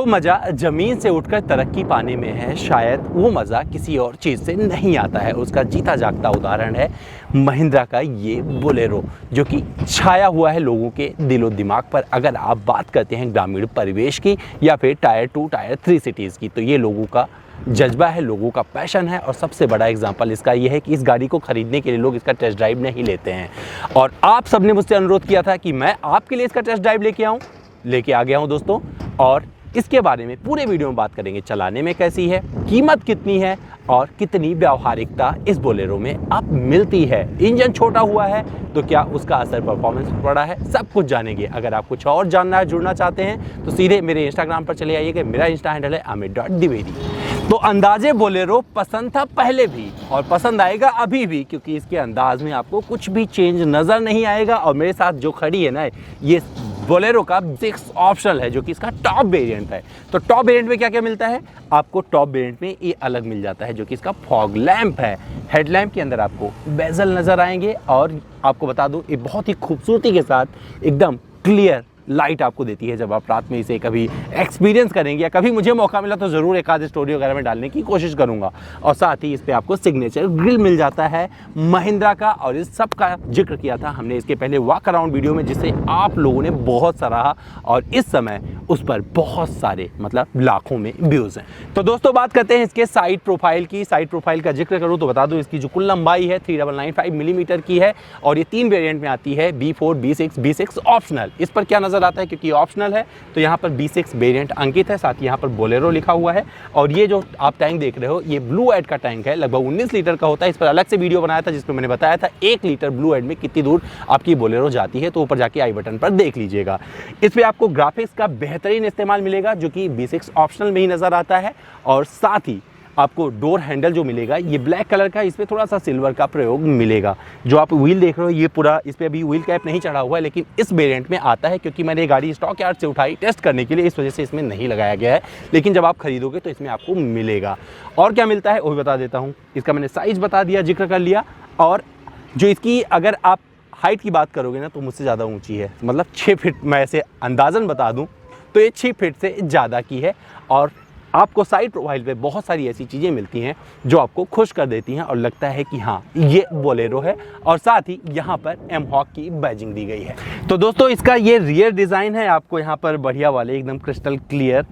जो मज़ा ज़मीन से उठकर तरक्की पाने में है, शायद वो मज़ा किसी और चीज़ से नहीं आता है। उसका जीता जागता उदाहरण है महिंद्रा का ये बोलेरो, जो कि छाया हुआ है लोगों के दिलो दिमाग पर। अगर आप बात करते हैं ग्रामीण परिवेश की या फिर टायर 2 टायर 3 सिटीज़ की, तो ये लोगों का जज्बा है, लोगों का पैशन है। और सबसे बड़ा एग्जांपल इसका ये है कि इस गाड़ी को खरीदने के लिए लोग इसका टेस्ट ड्राइव नहीं लेते हैं। और आप सबने मुझसे अनुरोध किया था कि मैं आपके लिए इसका टेस्ट ड्राइव लेके आ गया हूं दोस्तों। और इसके बारे में पूरे वीडियो में बात करेंगे। चलाने में कैसी है, कीमत कितनी है और कितनी व्यावहारिकता इस बोलेरो में अब मिलती है। इंजन छोटा हुआ है तो क्या उसका असर परफॉर्मेंस पर पड़ा है, सब कुछ जानेंगे। अगर आप कुछ और जानना है, जुड़ना चाहते हैं तो सीधे मेरे इंस्टाग्राम पर चले आइएगा। मेरा इंस्टा हैंडल है amit.dwivedi। तो अंदाजे बोलेरो पसंद था पहले भी और पसंद आएगा अभी भी, क्योंकि इसके अंदाज में आपको कुछ भी चेंज नज़र नहीं आएगा। और मेरे साथ जो खड़ी है ना, ये बोलेरो का 6 ऑप्शनल है, जो कि इसका टॉप वेरिएंट है। तो टॉप वेरिएंट में क्या क्या मिलता है आपको? टॉप वेरिएंट में ये अलग मिल जाता है, जो कि इसका फॉग लैंप है। हेडलैम्प के अंदर आपको बेजल नज़र आएंगे और आपको बता दूं, ये बहुत ही खूबसूरती के साथ एकदम क्लियर लाइट आपको देती है। जब आप रात में इसे कभी एक्सपीरियंस करेंगे या कभी मुझे मौका मिला तो ज़रूर एक आध स्टोरी वगैरह में डालने की कोशिश करूंगा। और साथ ही इस पे आपको सिग्नेचर ग्रिल मिल जाता है महिंद्रा का, और इस सब का जिक्र किया था हमने इसके पहले वॉक अराउंड वीडियो में, जिसे आप लोगों ने बहुत सराहा और इस समय उस पर बहुत सारे मतलब लाखों में व्यूज़ हैं। तो दोस्तों बात करते हैं इसके साइड प्रोफाइल की। साइड प्रोफाइल का जिक्र करूँ तो बता दूँ, इसकी जो कुल लंबाई है 3995 मिलीमीटर की है और ये 3 वेरिएंट में आती है, B4, B6, B6 ऑप्शनल। इस पर क्या नजर आता है, क्योंकि ऑप्शनल है तो यहाँ पर B6 वेरिएंट अंकित है, साथ ही यहाँ पर बोलेरो लिखा हुआ है। और ये जो आप टैंक देख रहे हो, ये ब्लू एड का टैंक है, लगभग 19 लीटर का होता है। इस पर अलग से वीडियो बनाया था जिसमें मैंने बताया था 1 लीटर ब्लू एड में कितनी दूर आपकी बोलेरो जाती है, तो ऊपर जाके आई बटन पर देख लीजिएगा। इस पर आपको ग्राफिक्स का बेहतरीन इस्तेमाल मिलेगा, जो कि B6 ऑप्शनल में ही नजर आता है। और साथ ही आपको डोर हैंडल जो मिलेगा ये ब्लैक कलर का, इस पर थोड़ा सा सिल्वर का प्रयोग मिलेगा। जो आप व्हील देख रहे हो ये पूरा, इस पर अभी व्हील कैप नहीं चढ़ा हुआ है, लेकिन इस वेरिएंट में आता है, क्योंकि मैंने ये गाड़ी स्टॉक यार्ड से उठाई टेस्ट करने के लिए, इस वजह से इसमें नहीं लगाया गया है। लेकिन जब आप खरीदोगे तो इसमें आपको मिलेगा। और क्या मिलता है वो भी बता देता हूँ। इसका मैंने साइज़ बता दिया, जिक्र कर लिया। और जो इसकी अगर आप हाइट की बात करोगे ना, तो मुझसे ज़्यादा ऊँची है, मतलब 6 फीट। मैं ऐसे अंदाज़न बता दूँ तो ये 6 फीट से ज़्यादा की है। और आपको साइड प्रोफाइल पे बहुत सारी ऐसी चीज़ें मिलती हैं जो आपको खुश कर देती हैं और लगता है कि हाँ ये बोलेरो है। और साथ ही यहाँ पर एमहॉक की बैजिंग दी गई है। तो दोस्तों इसका ये रियर डिज़ाइन है। आपको यहाँ पर बढ़िया वाले एकदम क्रिस्टल क्लियर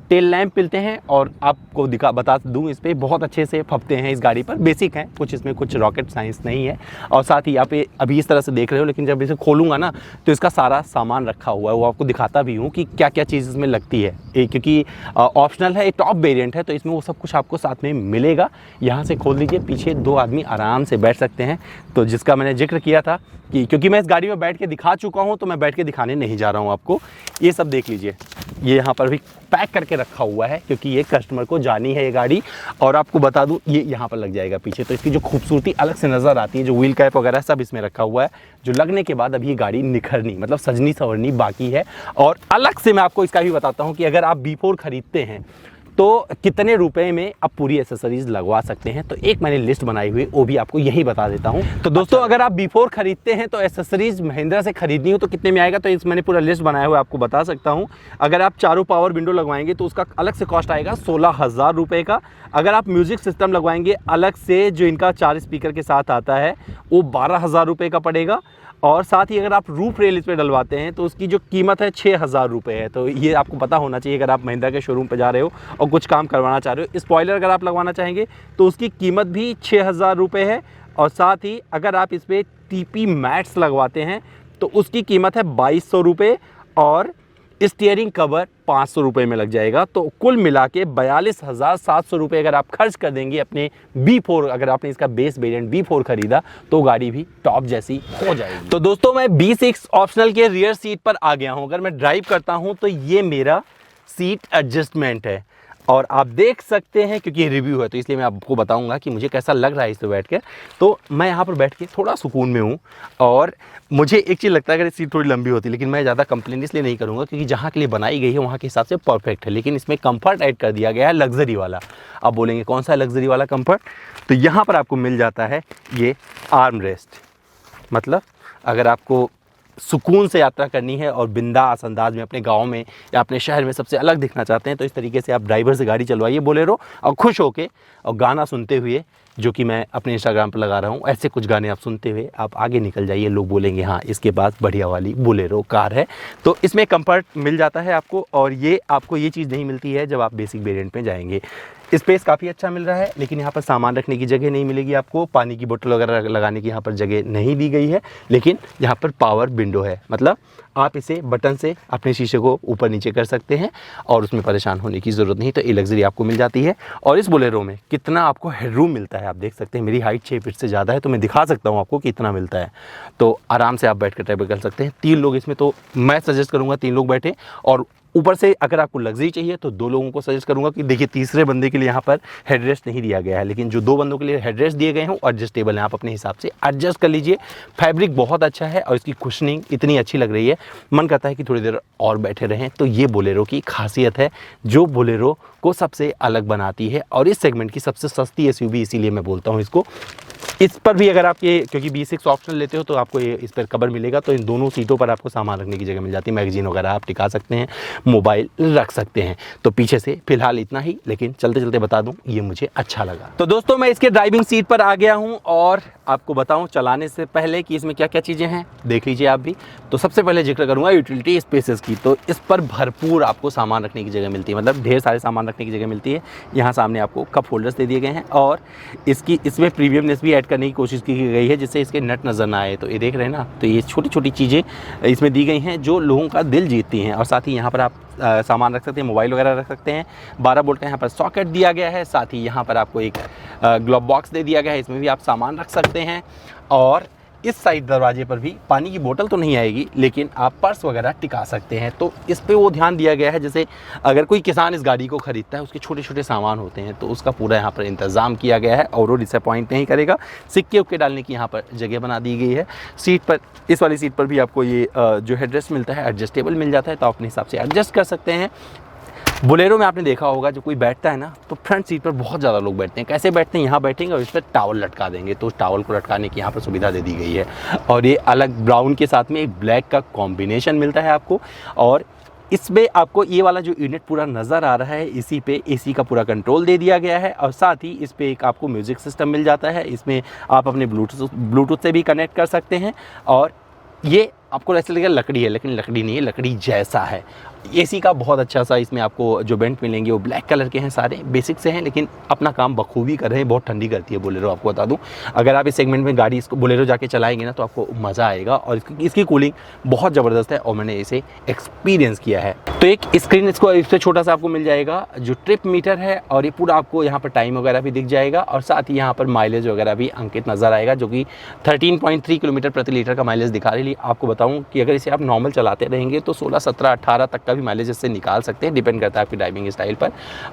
टेल लैंप मिलते हैं। और आपको बता दूँ, इस पर बहुत अच्छे से फपते हैं इस गाड़ी पर, बेसिक हैं कुछ, इसमें कुछ रॉकेट साइंस नहीं है। और साथ ही आप अभी इस तरह से देख रहे हो, लेकिन जब इसे खोलूँगा ना तो इसका सारा सामान रखा हुआ है, वो आपको दिखाता भी हूँ कि क्या क्या चीज़ इसमें लगती है। क्योंकि ऑप्शनल है, टॉप वेरिएंट है, तो इसमें वो सब कुछ आपको साथ में मिलेगा। यहाँ से खोल लीजिए, पीछे 2 आदमी आराम से बैठ सकते हैं। तो जिसका मैंने जिक्र किया था कि क्योंकि मैं इस गाड़ी में बैठ के दिखा चुका हूँ, तो मैं बैठ के दिखाने नहीं जा रहा हूँ आपको। ये सब देख लीजिए, ये यहाँ पर भी पैक करके रखा हुआ है, क्योंकि ये कस्टमर को जानी है ये गाड़ी। और आपको बता दूँ ये यहाँ पर लग जाएगा पीछे, तो इसकी जो खूबसूरती अलग से नज़र आती है। जो व्हील कैप वगैरह सब इसमें रखा हुआ है, जो लगने के बाद अभी ये गाड़ी निखरनी मतलब सजनी संवरनी बाकी है। और अलग से मैं आपको इसका भी बताता हूँ कि अगर आप B4 खरीदते हैं तो कितने रुपए में आप पूरी एसेसरीज लगवा सकते हैं। तो एक मैंने लिस्ट बनाई हुई, वो भी आपको यही बता देता हूं। तो दोस्तों अगर आप B4 खरीदते हैं तो एसेसरीज महिंद्रा से खरीदनी हो तो कितने में आएगा, तो इस मैंने पूरा लिस्ट बनाया हुआ आपको बता सकता हूं। अगर आप चारों पावर विंडो लगवाएंगे तो उसका अलग से कॉस्ट आएगा 16,000 रुपये का। अगर आप म्यूजिक सिस्टम लगवाएंगे अलग से, जो इनका 4 स्पीकर के साथ आता है, वो 12,000 रुपये का पड़ेगा। और साथ ही अगर आप रूफ रेल इस पर डलवाते हैं तो उसकी जो कीमत है 6,000 रुपये है। तो ये आपको पता होना चाहिए अगर आप महिंद्रा के शोरूम पर जा रहे हो और कुछ काम करवाना चाह रहे हो। स्पॉइलर अगर आप लगवाना चाहेंगे तो उसकी कीमत भी 6,000 रुपये है। और साथ ही अगर आप इस पर TP मैट्स लगवाते हैं तो उसकी कीमत है 2,200 रुपये और स्टीयरिंग कवर 500 रुपये में लग जाएगा। तो कुल मिला के 42,700 रुपये अगर आप खर्च कर देंगे अपने B4, अगर आपने इसका बेस वेरिएंट B4 खरीदा तो गाड़ी भी टॉप जैसी हो जाएगी। तो दोस्तों मैं B6 ऑप्शनल के रियर सीट पर आ गया हूं। अगर मैं ड्राइव करता हूं तो ये मेरा सीट एडजस्टमेंट है और आप देख सकते हैं, क्योंकि ये रिव्यू है तो इसलिए मैं आपको बताऊंगा कि मुझे कैसा लग रहा है इस पर बैठ के। तो मैं यहाँ पर बैठ के थोड़ा सुकून में हूँ। और मुझे एक चीज़ लगता है अगर सीट थोड़ी लंबी होती, लेकिन मैं ज़्यादा कंप्लेन इसलिए नहीं करूँगा क्योंकि जहाँ के लिए बनाई गई है वहाँ के हिसाब से परफेक्ट है। लेकिन इसमें कंफर्ट ऐड कर दिया गया है लग्जरी वाला। आप बोलेंगे कौन सा है लग्जरी वाला कंफर्ट? तो यहाँ पर आपको मिल जाता है ये आर्म रेस्ट। मतलब अगर आपको सुकून से यात्रा करनी है और बिंदास अंदाज में अपने गांव में या अपने शहर में सबसे अलग दिखना चाहते हैं, तो इस तरीके से आप ड्राइवर से गाड़ी चलवाइए बोलेरो, और खुश होके और गाना सुनते हुए, जो कि मैं अपने इंस्टाग्राम पर लगा रहा हूँ, ऐसे कुछ गाने आप सुनते हुए आप आगे निकल जाइए। लोग बोलेंगे हाँ इसके पास बढ़िया वाली बोलेरो कार है। तो इसमें कंफर्ट मिल जाता है आपको, और ये आपको ये चीज़ नहीं मिलती है जब आप बेसिक वेरिएंट में जाएंगे। स्पेस काफ़ी अच्छा मिल रहा है, लेकिन यहाँ पर सामान रखने की जगह नहीं मिलेगी आपको, पानी की बोतल वगैरह लगाने की यहाँ पर जगह नहीं दी गई है। लेकिन यहाँ पर पावर विंडो है, मतलब आप इसे बटन से अपने शीशे को ऊपर नीचे कर सकते हैं और उसमें परेशान होने की ज़रूरत नहीं। तो ये लग्जरी आपको मिल जाती है। और इस बोलेरो में कितना आपको हेडरूम मिलता है आप देख सकते हैं। मेरी हाइट 6 फीट से ज़्यादा है, तो मैं दिखा सकता हूँ आपको कितना मिलता है। तो आराम से आप बैठ कर ट्रैवल कर सकते हैं। 3 लोग इसमें, तो मैं सजेस्ट करूँगा 3 लोग बैठें। और ऊपर से अगर आपको लग्जरी चाहिए तो 2 लोगों को सजेस्ट करूंगा कि देखिए तीसरे बंदे के लिए यहाँ पर हेडरेस्ट नहीं दिया गया है, लेकिन जो 2 बंदों के लिए हेडरेस्ट दिए गए हैं वो एडजस्टेबल हैं, आप अपने हिसाब से एडजस्ट कर लीजिए। फैब्रिक बहुत अच्छा है और इसकी कुशनिंग इतनी अच्छी लग रही है, मन करता है कि थोड़ी देर और बैठे रहें। तो ये बोलेरो की खासियत है जो बोलेरो को सबसे अलग बनाती है और इस सेगमेंट की सबसे सस्ती एसयूवी इसीलिए मैं बोलता हूँ इसको। इस पर भी अगर आप ये, क्योंकि B6 ऑप्शनल लेते हो तो आपको ये इस पर कवर मिलेगा, तो इन दोनों सीटों पर आपको सामान रखने की जगह मिल जाती है। मैगजीन वगैरह आप टिका सकते हैं, मोबाइल रख सकते हैं। तो पीछे से फिलहाल इतना ही, लेकिन चलते चलते बता दूं ये मुझे अच्छा लगा। तो दोस्तों मैं इसके ड्राइविंग सीट पर आ गया हूं और आपको बताऊं चलाने से पहले कि इसमें क्या क्या चीज़ें हैं, देख लीजिए आप भी। तो सबसे पहले जिक्र करूँगा यूटिलिटी स्पेसेस की। तो इस पर भरपूर आपको सामान रखने की जगह मिलती है, मतलब ढेर सारे सामान रखने की जगह मिलती है। यहाँ सामने आपको कप होल्डर्स दे दिए गए हैं और इसमें प्रीमियमनेस भी ऐड करने की कोशिश की गई है जिससे इसके नट नज़र ना आए। तो ये देख रहे हैं ना, तो ये छोटी छोटी चीज़ें इसमें दी गई हैं जो लोगों का दिल जीतती हैं। और साथ ही यहाँ पर आप सामान रख सकते हैं, मोबाइल वगैरह रख सकते हैं। 12 वोल्ट का यहाँ पर सॉकेट दिया गया है। साथ ही यहाँ पर आपको एक ग्लोव बॉक्स दे दिया गया है, इसमें भी आप सामान रख सकते हैं। और इस साइड दरवाजे पर भी पानी की बोतल तो नहीं आएगी, लेकिन आप पर्स वगैरह टिका सकते हैं। तो इस पे वो ध्यान दिया गया है, जैसे अगर कोई किसान इस गाड़ी को खरीदता है उसके छोटे छोटे सामान होते हैं तो उसका पूरा यहाँ पर इंतज़ाम किया गया है और वो डिसअपॉइंट नहीं करेगा। सिक्के उक्के डालने की यहाँ पर जगह बना दी गई है। सीट पर, इस वाली सीट पर भी आपको ये जो हेडरेस्ट मिलता है एडजस्टेबल मिल जाता है, तो आप अपने हिसाब से एडजस्ट कर सकते हैं। बोलेरो में आपने देखा होगा जो कोई बैठता है ना, तो फ्रंट सीट पर बहुत ज़्यादा लोग बैठते हैं। कैसे बैठते हैं, यहाँ बैठेंगे और इस पर टावल लटका देंगे, तो उस टावल को लटकाने की यहाँ पर सुविधा दे दी गई है। और ये अलग ब्राउन के साथ में एक ब्लैक का कॉम्बिनेशन मिलता है आपको। और इसमें आपको ये वाला जो यूनिट पूरा नज़र आ रहा है, इसी पे एसी का पूरा कंट्रोल दे दिया गया है। और साथ ही इस पर एक आपको म्यूज़िक सिस्टम मिल जाता है, इसमें आप अपने ब्लूटूथ से भी कनेक्ट कर सकते हैं। और ये आपको ऐसे लगेगा लकड़ी है, लेकिन लकड़ी नहीं है, लकड़ी जैसा है। एसी का बहुत अच्छा सा इसमें आपको जो वेंट मिलेंगे वो ब्लैक कलर के हैं, सारे बेसिक से हैं, लेकिन अपना काम बखूबी कर रहे हैं। बहुत ठंडी करती है बोलेरो, आपको बता दूं। अगर आप इस सेगमेंट में गाड़ी इसको बोलेरो जाके चलाएंगे ना तो आपको मज़ा आएगा। और इसकी कूलिंग बहुत ज़बरदस्त है और मैंने इसे एक्सपीरियंस किया है। तो एक स्क्रीन इससे छोटा सा आपको मिल जाएगा जो ट्रिप मीटर है, और ये पूरा आपको यहाँ पर टाइम वगैरह भी दिख जाएगा। और साथ ही यहाँ पर माइलेज वगैरह भी अंकित नज़र आएगा, जो कि 13.3 किलोमीटर प्रति लीटर का माइलेज दिखा रही है। आपको बताऊँ कि अगर इसे आप नॉर्मल चलाते रहेंगे तो 16, 17, 18 तक का भी माइलेज इससे निकाल सकते हैं, डिपेंड करता है आपकी ड्राइविंग स्टाइल पर।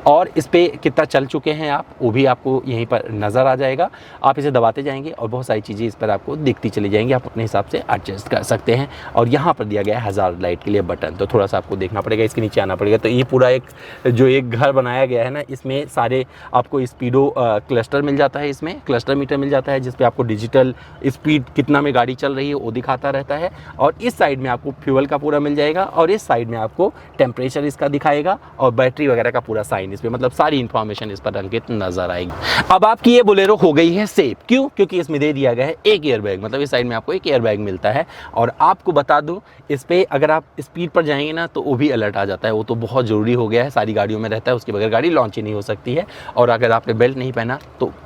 और इस पे कितना चल चुके हैं आप, वो भी आपको यहीं पर नज़र आ जाएगा। आप इसे दबाते जाएंगे और बहुत सारी चीज़ें इस पर आपको दिखती चली जाएंगी, आप अपने हिसाब से एडजस्ट कर सकते हैं। और यहाँ पर दिया गया है हज़ार्ड लाइट के लिए बटन, तो थोड़ा सा आपको देखना पड़ेगा, इसके नीचे आना पड़ेगा। तो ये पूरा एक घर बनाया गया है ना, इसमें सारे आपको स्पीडो क्लस्टर मिल जाता है, इसमें क्लस्टर मीटर मिल जाता है जिसपे आपको डिजिटल स्पीड कितना में गाड़ी चल रही है वो दिखाता रहता है। और इस साइड में आपको फ्यूल का पूरा मिल जाएगा और इस साइड में आपको टेम्परेचर इसका दिखाएगा और बैटरी वगैरह का पूरा साइन इस पे, मतलब सारी इंफॉर्मेशन इस पर अंकित नजर आएगी। अब आपकी ये बोलेरो हो गई है सेफ, क्यों? क्योंकि इसमें दे दिया गया है एक एयरबैग, मतलब इस साइड में आपको एक एयरबैग मिलता है। और आपको बता दूं इस पे अगर आप स्पीड पर जाएंगे ना तो वो भी अलर्ट आ जाता है, वो तो बहुत ज़रूरी हो गया है, सारी गाड़ियों में रहता है, उसके बगैर गाड़ी लॉन्च ही नहीं हो सकती है। और अगर आपने बेल्ट नहीं पहना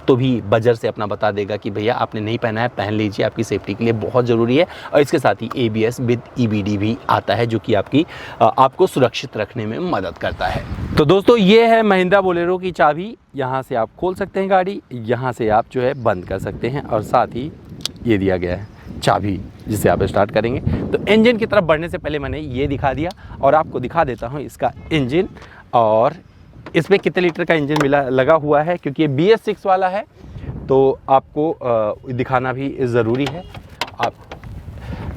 तो भी बजर से अपना बता देगा कि भैया आपने नहीं पहना है, पहन लीजिए, आपकी सेफ्टी के लिए बहुत ज़रूरी है। और इसके साथ ही ABS विद EBD भी आता है जो कि आपको सुरक्षित रखने में मदद करता है। तो दोस्तों ये है महिंद्रा बोलेरो की चाबी, यहाँ से आप खोल सकते हैं गाड़ी, यहाँ से आप जो है बंद कर सकते हैं। और साथ ही ये दिया गया है चाबी जिसे आप स्टार्ट करेंगे। तो इंजन की तरफ बढ़ने से पहले मैंने ये दिखा दिया और आपको दिखा देता हूँ इसका इंजन और इसमें कितने लीटर का इंजन लगा हुआ है, क्योंकि ये BS6 वाला है तो आपको दिखाना भी ज़रूरी है। आप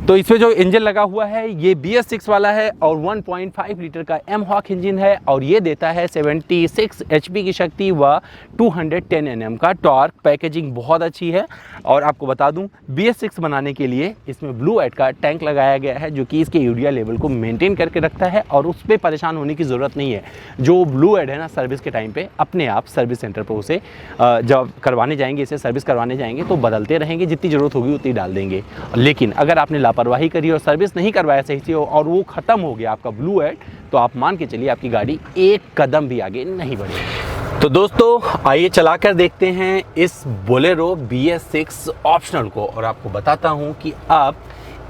तो इसमें जो इंजन लगा हुआ है ये BS6 वाला है और 1.5 लीटर का M-Hawk इंजन है और ये देता है 76 HP की शक्ति व 210 Nm का टॉर्क। पैकेजिंग बहुत अच्छी है और आपको बता दूं BS6 बनाने के लिए इसमें ब्लू एड का टैंक लगाया गया है जो कि इसके यूरिया लेवल को मेंटेन करके रखता है और उस पर परेशान होने की ज़रूरत नहीं है। जो ब्लू एड है ना, सर्विस के टाइम पे अपने आप सर्विस सेंटर पर उसे जब करवाने जाएंगे, इसे सर्विस करवाने जाएंगे तो बदलते रहेंगे, जितनी ज़रूरत होगी उतनी डाल देंगे। लेकिन अगर आपने लापरवाही करी और सर्विस नहीं करवाया सही से और वो ख़त्म हो गया आपका ब्लू एड, तो आप मान के चलिए आपकी गाड़ी एक कदम भी आगे नहीं बढ़ेगी। तो दोस्तों आइए चलाकर देखते हैं इस बोलेरो BS6 ऑप्शनल को और आपको बताता हूं कि आप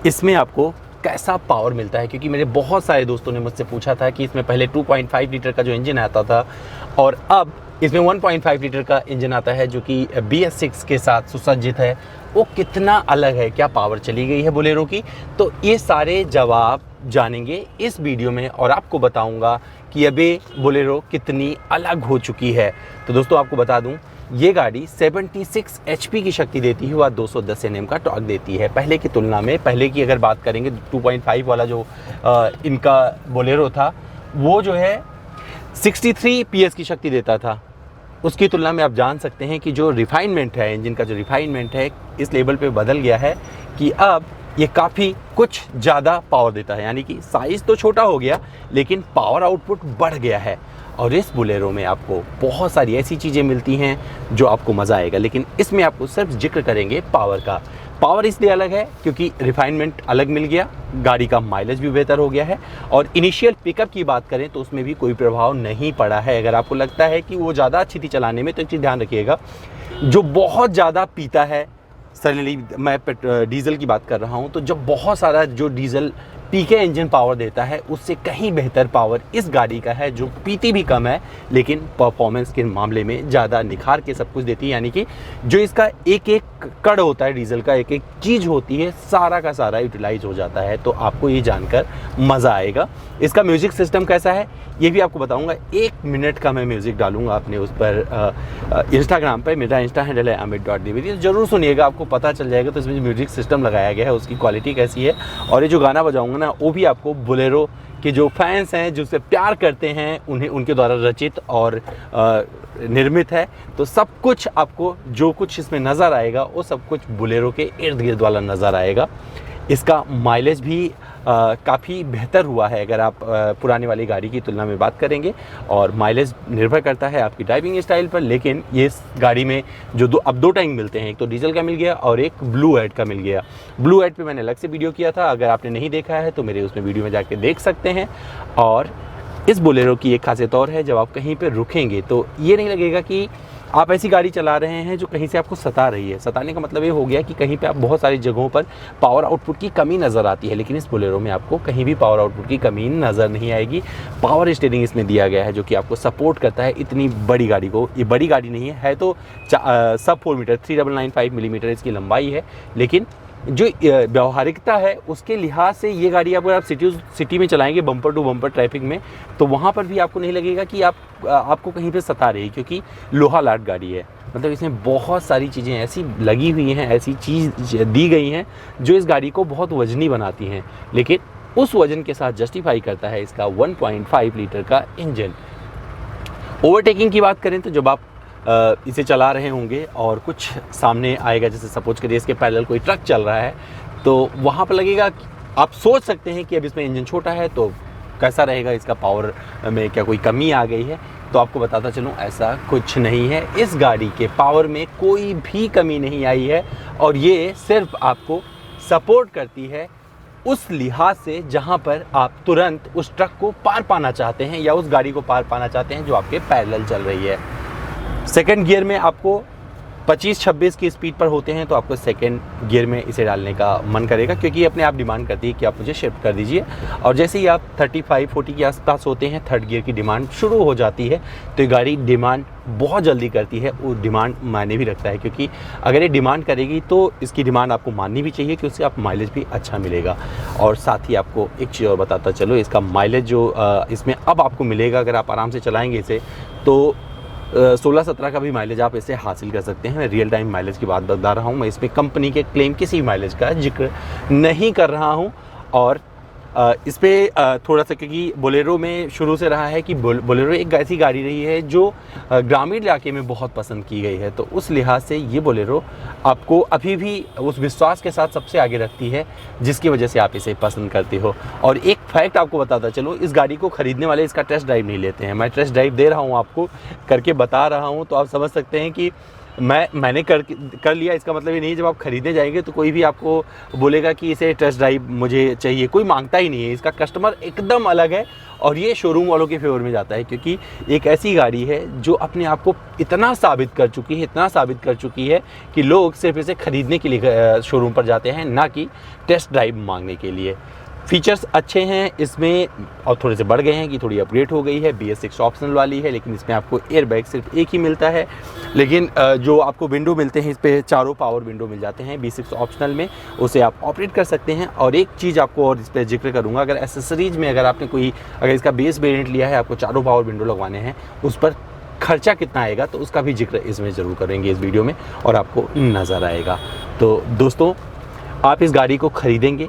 इसमें आपको कैसा पावर मिलता है, क्योंकि मेरे बहुत सारे दोस्तों ने मुझसे पूछा था कि इसमें पहले 2.5 लीटर का जो इंजन आता था और अब इसमें 1.5 लीटर का इंजन आता है जो कि BS6 के साथ सुसज्जित है, वो कितना अलग है, क्या पावर चली गई है बोलेरो की। तो ये सारे जवाब जानेंगे इस वीडियो में और आपको बताऊंगा कि अभी बोलेरो कितनी अलग हो चुकी है। तो दोस्तों आपको बता दूं ये गाड़ी 76 HP की शक्ति देती है और 210 Nm का टॉर्क देती है। पहले की तुलना में, पहले की अगर बात करेंगे 2.5 वाला जो इनका बोलेरो था वो जो है 63 PS की शक्ति देता था। उसकी तुलना में आप जान सकते हैं कि जो रिफाइनमेंट है, इंजन का जो रिफाइनमेंट है इस लेवल पे बदल गया है कि अब ये काफ़ी कुछ ज़्यादा पावर देता है। यानी कि साइज़ तो छोटा हो गया लेकिन पावर आउटपुट बढ़ गया है। और इस बोलेरो में आपको बहुत सारी ऐसी चीज़ें मिलती हैं जो आपको मज़ा आएगा, लेकिन इसमें आपको सिर्फ जिक्र करेंगे पावर का। पावर इसलिए अलग है क्योंकि रिफाइनमेंट अलग मिल गया, गाड़ी का माइलेज भी बेहतर हो गया है और इनिशियल पिकअप की बात करें तो उसमें भी कोई प्रभाव नहीं पड़ा है। अगर आपको लगता है कि वो ज़्यादा अच्छी थी चलाने में तो एक चीज़ ध्यान रखिएगा, जो बहुत ज़्यादा पीता है, सडनली मैं डीजल की बात कर रहा हूँ, तो जब बहुत सारा जो डीजल पी के इंजन पावर देता है उससे कहीं बेहतर पावर इस गाड़ी का है जो पीती भी कम है लेकिन परफॉर्मेंस के मामले में ज़्यादा निखार के सब कुछ देती है। यानी कि जो इसका एक एक कड़ होता है, डीजल का एक एक चीज़ होती है, सारा का सारा यूटिलाइज हो जाता है। तो आपको ये जानकर मज़ा आएगा। इसका म्यूज़िक सिस्टम कैसा है ये भी आपको बताऊंगा। 1 मिनट का मैं म्यूज़िक डालूंगा अपने उस पर इंस्टाग्राम पर, मेरा इंस्टा हैंडल है amit.dvd, ज़रूर सुनिएगा, आपको पता चल जाएगा। तो इसमें म्यूज़िक सिस्टम लगाया गया है उसकी क्वालिटी कैसी है और ये जो गाना बजाऊंगा ना वो भी आपको बोलेरो के जो फैंस हैं, जो उससे प्यार करते हैं, उन्हें उनके द्वारा रचित और निर्मित है। तो सब कुछ आपको जो कुछ इसमें नज़र आएगा वो सब कुछ बोलेरो के इर्द गिर्द वाला नज़र आएगा। इसका माइलेज भी काफ़ी बेहतर हुआ है अगर आप पुरानी वाली गाड़ी की तुलना में बात करेंगे और माइलेज निर्भर करता है आपकी ड्राइविंग स्टाइल पर। लेकिन ये इस गाड़ी में जो अब दो टैंक मिलते हैं, एक तो डीजल का मिल गया और एक ब्लू एड का मिल गया। ब्लू एड पे मैंने अलग से वीडियो किया था, अगर आपने नहीं देखा है तो मेरे उसमें वीडियो में जाके देख सकते हैं। और इस बोलेरो की एक खासियत और है, जब आप कहीं पर रुकेंगे तो ये नहीं लगेगा कि आप ऐसी गाड़ी चला रहे हैं जो कहीं से आपको सता रही है। सताने का मतलब ये हो गया कि कहीं पे आप बहुत सारी जगहों पर पावर आउटपुट की कमी नज़र आती है, लेकिन इस बोलेरो में आपको कहीं भी पावर आउटपुट की कमी नज़र नहीं आएगी। पावर स्टीयरिंग इसमें दिया गया है जो कि आपको सपोर्ट करता है इतनी बड़ी गाड़ी को। ये बड़ी गाड़ी नहीं है तो सब 4 मीटर 3995 मिलीमीटर इसकी लंबाई है, लेकिन जो व्यवहारिकता है उसके लिहाज से ये गाड़ी अगर आप सिटी में चलाएंगे बम्पर टू बम्पर ट्रैफिक में, तो वहाँ पर भी आपको नहीं लगेगा कि आपको कहीं पे सता रही है, क्योंकि लोहा लाट गाड़ी है। मतलब इसमें बहुत सारी चीज़ें ऐसी लगी हुई हैं, ऐसी चीज़ दी गई हैं जो इस गाड़ी को बहुत वजनी बनाती हैं, लेकिन उस वजन के साथ जस्टिफाई करता है इसका 1.5 लीटर का इंजन। ओवरटेकिंग की बात करें तो जब आप इसे चला रहे होंगे और कुछ सामने आएगा, जैसे सपोज करिए इसके पैरेलल कोई ट्रक चल रहा है, तो वहाँ पर लगेगा, आप सोच सकते हैं कि अब इसमें इंजन छोटा है तो कैसा रहेगा, इसका पावर में क्या कोई कमी आ गई है। तो आपको बताता चलूँ ऐसा कुछ नहीं है, इस गाड़ी के पावर में कोई भी कमी नहीं आई है और ये सिर्फ आपको सपोर्ट करती है उस लिहाज से जहाँ पर आप तुरंत उस ट्रक को पार पाना चाहते हैं या उस गाड़ी को पार पाना चाहते हैं जो आपके पैरेलल चल रही है। सेकंड गियर में आपको 25-26 की स्पीड पर होते हैं तो आपको सेकंड गियर में इसे डालने का मन करेगा, क्योंकि अपने आप डिमांड करती है कि आप मुझे शिफ्ट कर दीजिए। और जैसे ही आप 35-40 के आसपास होते हैं थर्ड गियर की डिमांड शुरू हो जाती है। तो ये गाड़ी डिमांड बहुत जल्दी करती है, वो डिमांड मायने भी रखता है, क्योंकि अगर ये डिमांड करेगी तो इसकी डिमांड आपको माननी भी चाहिए कि उससे आप माइलेज भी अच्छा मिलेगा। और साथ ही आपको एक चीज़ और बताता चलो, इसका माइलेज जो इसमें अब आपको मिलेगा अगर आप आराम से चलाएँगे इसे, तो 16-17 का भी माइलेज आप इसे हासिल कर सकते हैं। मैं रियल टाइम माइलेज की बात बता रहा हूँ, मैं इसमें कंपनी के क्लेम किसी माइलेज का जिक्र नहीं कर रहा हूँ। और इस पर थोड़ा सा, क्योंकि बोलेरो में शुरू से रहा है कि बोलेरो एक ऐसी गाड़ी रही है जो ग्रामीण इलाके में बहुत पसंद की गई है, तो उस लिहाज से ये बोलेरो आपको अभी भी उस विश्वास के साथ सबसे आगे रखती है जिसकी वजह से आप इसे पसंद करते हो। और एक फैक्ट आपको बताता चलो, इस गाड़ी को ख़रीदने वाले इसका टेस्ट ड्राइव नहीं लेते हैं। मैं टेस्ट ड्राइव दे रहा हूँ, आपको करके बता रहा हूँ, तो आप समझ सकते हैं कि मैंने कर लिया, इसका मतलब ये नहीं जब आप खरीदने जाएंगे तो कोई भी आपको बोलेगा कि इसे टेस्ट ड्राइव मुझे चाहिए, कोई मांगता ही नहीं है। इसका कस्टमर एकदम अलग है और ये शोरूम वालों के फेवर में जाता है, क्योंकि एक ऐसी गाड़ी है जो अपने आप को इतना साबित कर चुकी है कि लोग सिर्फ इसे खरीदने के लिए शोरूम पर जाते हैं, ना कि टेस्ट ड्राइव मांगने के लिए। फीचर्स अच्छे हैं इसमें और थोड़े से बढ़ गए हैं कि थोड़ी अपग्रेड हो गई है, BS6 ऑप्शनल वाली है, लेकिन इसमें आपको एयरबैग सिर्फ एक ही मिलता है। लेकिन जो आपको विंडो मिलते हैं, इस पर चारों पावर विंडो मिल जाते हैं B6 ऑप्शनल में, उसे आप ऑपरेट कर सकते हैं। और एक चीज़ आपको और इस पर जिक्र करूँगा, अगर एसेसरीज में अगर इसका बेस वेरिएंट लिया है, आपको चारों पावर विंडो लगवाने हैं, उस पर खर्चा कितना आएगा तो उसका भी जिक्र इसमें ज़रूर करेंगे इस वीडियो में और आपको नज़र आएगा। तो दोस्तों, आप इस गाड़ी को ख़रीदेंगे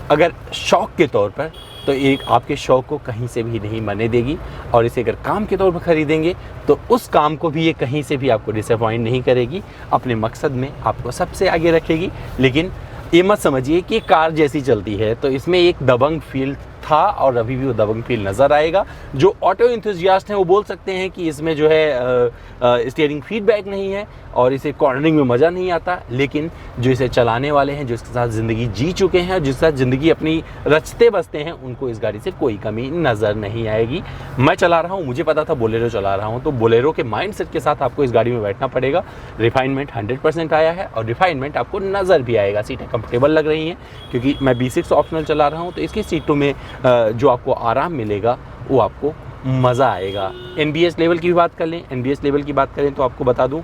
अगर शौक़ के तौर पर, तो एक आपके शौक़ को कहीं से भी नहीं मरने देगी। और इसे अगर काम के तौर पर ख़रीदेंगे तो उस काम को भी ये कहीं से भी आपको डिसअपॉइंट नहीं करेगी, अपने मकसद में आपको सबसे आगे रखेगी। लेकिन ये मत समझिए कि कार जैसी चलती है, तो इसमें एक दबंग फील था और अभी भी वो दबंग फील नज़र आएगा। जो ऑटो इंथुजियास्ट हैं वो बोल सकते हैं कि इसमें जो है स्टीयरिंग फीडबैक नहीं है और इसे कॉर्नरिंग में मज़ा नहीं आता, लेकिन जो इसे चलाने वाले हैं, जो इसके साथ ज़िंदगी जी चुके हैं, जिसके साथ ज़िंदगी अपनी रचते बसते हैं, उनको इस गाड़ी से कोई कमी नज़र नहीं आएगी। मैं चला रहा हूँ, मुझे पता था बोलेरो चला रहा हूँ, तो बोलेरो के माइंडसेट के साथ आपको इस गाड़ी में बैठना पड़ेगा। रिफाइनमेंट 100% आया है और रिफाइनमेंट आपको नज़र भी आएगा। सीटें कंफर्टेबल लग रही हैं क्योंकि मैं B6 ऑप्शनल चला रहा हूँ, तो इसकी सीटों में जो आपको आराम मिलेगा वो आपको मज़ा आएगा। NBS लेवल की भी बात कर लें, NBS लेवल की बात करें तो आपको बता दूं,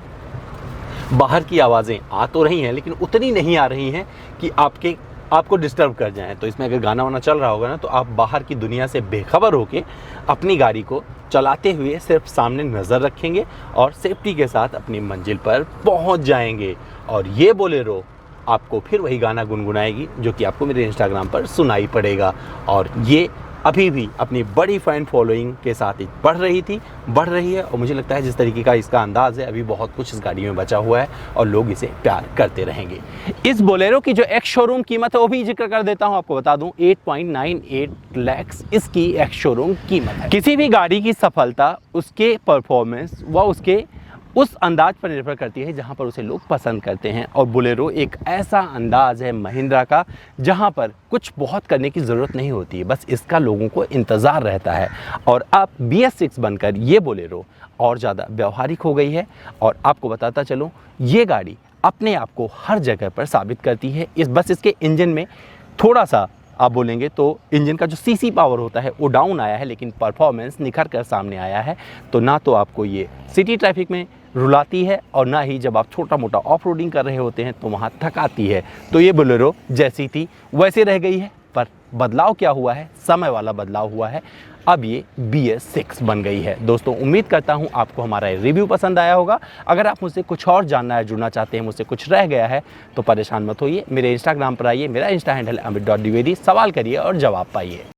बाहर की आवाज़ें आ तो रही हैं लेकिन उतनी नहीं आ रही हैं कि आपको डिस्टर्ब कर जाएं। तो इसमें अगर गाना वाना चल रहा होगा ना, तो आप बाहर की दुनिया से बेखबर होकर अपनी गाड़ी को चलाते हुए सिर्फ सामने नज़र रखेंगे और सेफ्टी के साथ अपनी मंजिल पर पहुंच जाएंगे। और ये बोलेरो आपको फिर वही गाना गुनगुनाएगी जो कि आपको मेरे इंस्टाग्राम पर सुनाई पड़ेगा। और ये अभी भी अपनी बड़ी फ़ैन फॉलोइंग के साथ ही बढ़ रही है और मुझे लगता है जिस तरीके का इसका अंदाज़ है, अभी बहुत कुछ इस गाड़ी में बचा हुआ है और लोग इसे प्यार करते रहेंगे। इस बोलेरो की जो एक्स शोरूम कीमत है वो भी जिक्र कर देता हूँ, आपको बता दूँ 8.98 लाख इसकी एक्स शोरूम कीमत है। किसी भी गाड़ी की सफलता उसके परफॉर्मेंस व उसके उस अंदाज पर निर्भर करती है जहां पर उसे लोग पसंद करते हैं। और बोलेरो एक ऐसा अंदाज़ है महिंद्रा का जहां पर कुछ बहुत करने की ज़रूरत नहीं होती है, बस इसका लोगों को इंतज़ार रहता है। और अब BS6 बनकर ये बोलेरो और ज़्यादा व्यवहारिक हो गई है। और आपको बताता चलूँ, ये गाड़ी अपने आप को हर जगह पर साबित करती है। बस इसके इंजन में थोड़ा सा आप बोलेंगे तो इंजन का जो CC पावर होता है वो डाउन आया है, लेकिन परफॉर्मेंस निखर कर सामने आया है। तो ना तो आपको ये सिटी ट्रैफिक में रुलाती है और ना ही जब आप छोटा मोटा ऑफ रोडिंग कर रहे होते हैं तो वहाँ थकाती है। तो ये बोलेरो जैसी थी वैसे रह गई है, पर बदलाव क्या हुआ है, समय वाला बदलाव हुआ है। अब ये BS6 बन गई है। दोस्तों, उम्मीद करता हूँ आपको हमारा रिव्यू पसंद आया होगा। अगर आप मुझसे कुछ और जानना है, जुड़ना चाहते हैं, मुझसे कुछ रह गया है तो परेशान मत होइए, मेरे इंस्टाग्राम पर आइए। मेरा इंस्टा हैंडल अमित.द्विवेदी। सवाल करिए और जवाब पाइए।